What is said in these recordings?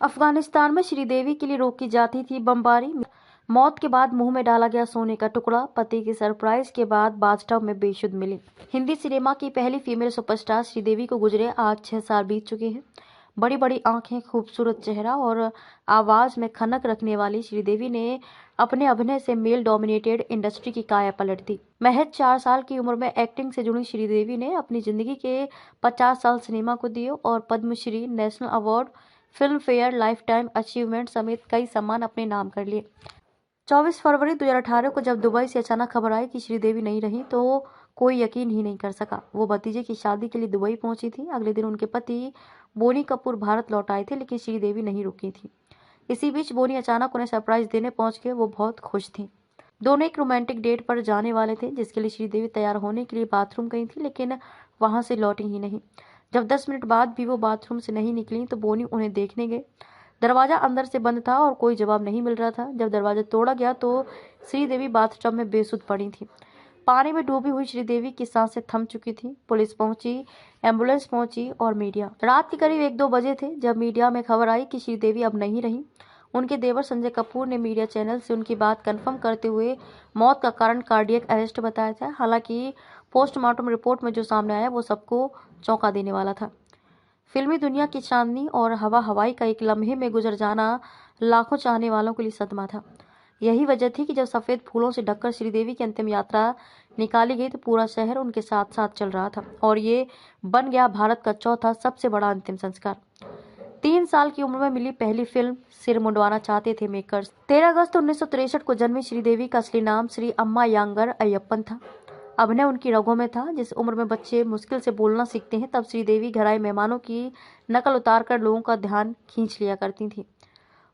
अफगानिस्तान में श्रीदेवी के लिए रोकी जाती थी बमबारी। मौत के बाद मुंह में डाला गया सोने का टुकड़ा। पति की सरप्राइज के बाद बाथटब में बेशुद्ध मिली। हिंदी सिनेमा की पहली फीमेल सुपरस्टार श्रीदेवी को गुजरे आज 6 साल बीत चुके हैं। बड़ी बड़ी आंखें, खूबसूरत चेहरा और आवाज में खनक रखने वाली श्रीदेवी ने अपने अभिनय से मेल डोमिनेटेड इंडस्ट्री की काया पलट दी। महज 4 साल की उम्र में एक्टिंग से जुड़ी श्रीदेवी ने अपनी जिंदगी के 50 साल सिनेमा को दिए और Padmashri, national award, Filmfare lifetime achievement समेत कई सम्मान अपने नाम कर लिए। 24 फरवरी 2018 को जब दुबई से अचानक खबर आई कि श्रीदेवी नहीं रही तो कोई यकीन ही नहीं कर सका। वो भतीजे की शादी के लिए दुबई पहुंची थी। अगले दिन उनके पति बोनी कपूर भारत लौट आए थे, लेकिन श्रीदेवी नहीं रुकी थी। इसी बीच बोनी अचानक उन्हें सरप्राइज देने पहुंच गए। वो बहुत खुश थी। दोनों एक रोमांटिक डेट पर जाने वाले थे, जिसके लिए श्रीदेवी तैयार होने के लिए बाथरूम गई थी, लेकिन वहां से लौटी ही नहीं। जब 10 मिनट बाद भी वो बाथरूम से नहीं निकली तो बोनी उन्हें देखने गए। दरवाजा अंदर से बंद था और कोई जवाब नहीं मिल रहा था। जब दरवाजा तोड़ा गया तो श्रीदेवी बाथटब में बेसुध पड़ी थी। पानी में डूबी हुई श्रीदेवी की सांसें थम चुकी थी। पुलिस पहुंची, एम्बुलेंस पहुंची और मीडिया। रात के करीब 1-2 बजे थे जब मीडिया में खबर आई कि श्रीदेवी अब नहीं रही। उनके देवर संजय कपूर ने मीडिया चैनल से उनकी बात कंफर्म करते हुए मौत का कारण कार्डियक अरेस्ट बताया था। हालांकि पोस्टमार्टम रिपोर्ट में जो सामने आया वो सबको चौंका देने वाला था। फिल्मी दुनिया की चांदनी और हवा हवाई का एक लम्हे में गुजर जाना लाखों चाहने वालों के लिए सदमा था। यही वजह थी कि जब सफेद फूलों से ढककर श्रीदेवी की अंतिम यात्रा निकाली गई तो पूरा शहर उनके साथ साथ चल रहा था और ये बन गया भारत का चौथा सबसे बड़ा अंतिम संस्कार। 3 साल की उम्र में मिली पहली फिल्म सिर मुंडवाना चाहते थे मेकर्स। 13 अगस्त 1963 को जन्मी श्रीदेवी का असली नाम श्री अम्मा यांगर अय्यप्पन था। अभिनय उनकी रगों में था। जिस उम्र में बच्चे मुश्किल से बोलना सीखते हैं, तब श्रीदेवी घर आए मेहमानों की नकल उतारकर लोगों का ध्यान खींच लिया करती थी।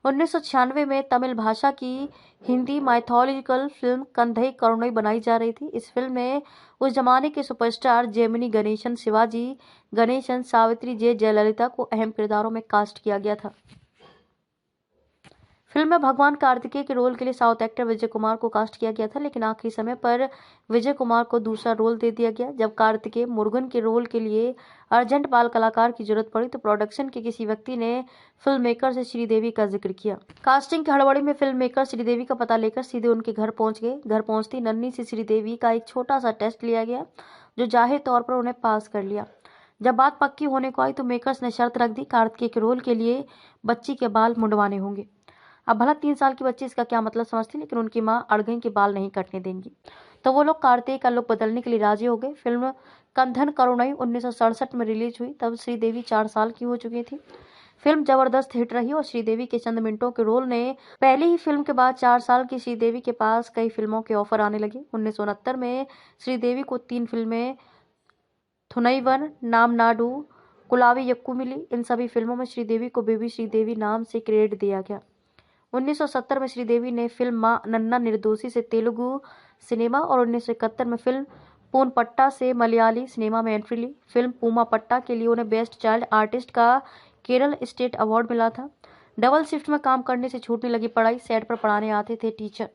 1996 में तमिल भाषा की हिंदी माइथोलॉजिकल फिल्म कंधई करुणई बनाई जा रही थी। इस फिल्म में उस जमाने के सुपरस्टार जेमिनी गणेशन, शिवाजी गणेशन, सावित्री जे जयललिता को अहम किरदारों में कास्ट किया गया था। फिल्म में भगवान कार्तिकेय के रोल के लिए साउथ एक्टर विजय कुमार को कास्ट किया गया था, लेकिन आखिरी समय पर विजय कुमार को दूसरा रोल दे दिया गया। जब कार्तिकेय मुरुगन के रोल के लिए अर्जेंट बाल कलाकार की जरूरत पड़ी तो प्रोडक्शन के किसी व्यक्ति ने फिल्म मेकर से श्रीदेवी का जिक्र किया। कास्टिंग की हड़बड़ी में फिल्म मेकर श्रीदेवी का पता लेकर सीधे उनके घर पहुंच गए। घर पहुंचती नन्ही सी श्रीदेवी का एक छोटा सा टेस्ट लिया गया, जो जाहिर तौर पर उन्हें पास कर लिया। जब बात पक्की होने को आई तो मेकर्स ने शर्त रख दी, कार्तिकेय के रोल के लिए बच्ची के बाल मुंडवाने होंगे। अब भला 3 साल की बच्ची इसका क्या मतलब समझती, लेकिन उनकी मां अड़ गई कि बाल नहीं कटने देंगी, तो वो लोग कार्तिकेय का लुक बदलने के लिए राजी हो गए। फिल्म कंधन करुणई 1967 में रिलीज हुई। तब श्रीदेवी 4 साल की हो चुकी थी। फिल्म जबरदस्त हिट रही और श्रीदेवी के चंद मिनटों के रोल ने पहली ही फिल्म के बाद 4 साल की श्रीदेवी के पास कई फिल्मों के ऑफर आने लगे। 1969 में श्रीदेवी को 3 फिल्में थुनैवन, नाम नाडू, कुलावी यक्कू मिली। इन सभी फिल्मों में श्रीदेवी को बेबी श्रीदेवी नाम से क्रेडिट दिया गया। 1970 में श्रीदेवी ने फिल्म मां नन्ना निर्दोषी से तेलुगु सिनेमा और 1971 में फिल्म पूनपट्टा से मलयाली सिनेमा में एंट्री ली। फिल्म पूमा पट्टा के लिए उन्हें बेस्ट चाइल्ड आर्टिस्ट का केरल स्टेट अवार्ड मिला था। डबल शिफ्ट में काम करने से छूटने लगी पढ़ाई। सेट पर पढ़ाने आते थे टीचर।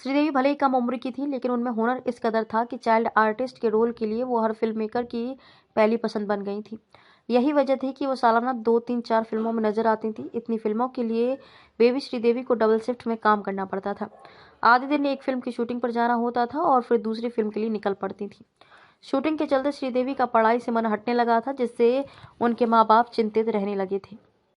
श्रीदेवी भले ही कम उम्र की थी, लेकिन उनमें हुनर इस कदर था कि चाइल्ड आर्टिस्ट के रोल के लिए वो हर फिल्म मेकर की पहली पसंद बन गई थी। यही वजह थी कि वो सालाना 2, 3, 4 फिल्मों में नजर आती थी। इतनी फिल्मों के लिए बेबी श्रीदेवी को डबल शिफ्ट में काम करना पड़ता था। आधे दिन एक फिल्म की शूटिंग पर जाना होता था और फिर दूसरी फिल्म के लिए निकल पड़ती थी। शूटिंग के चलते श्रीदेवी का पढ़ाई से मन हटने लगा था, जिससे उनके माँ बाप चिंतित रहने लगे थे।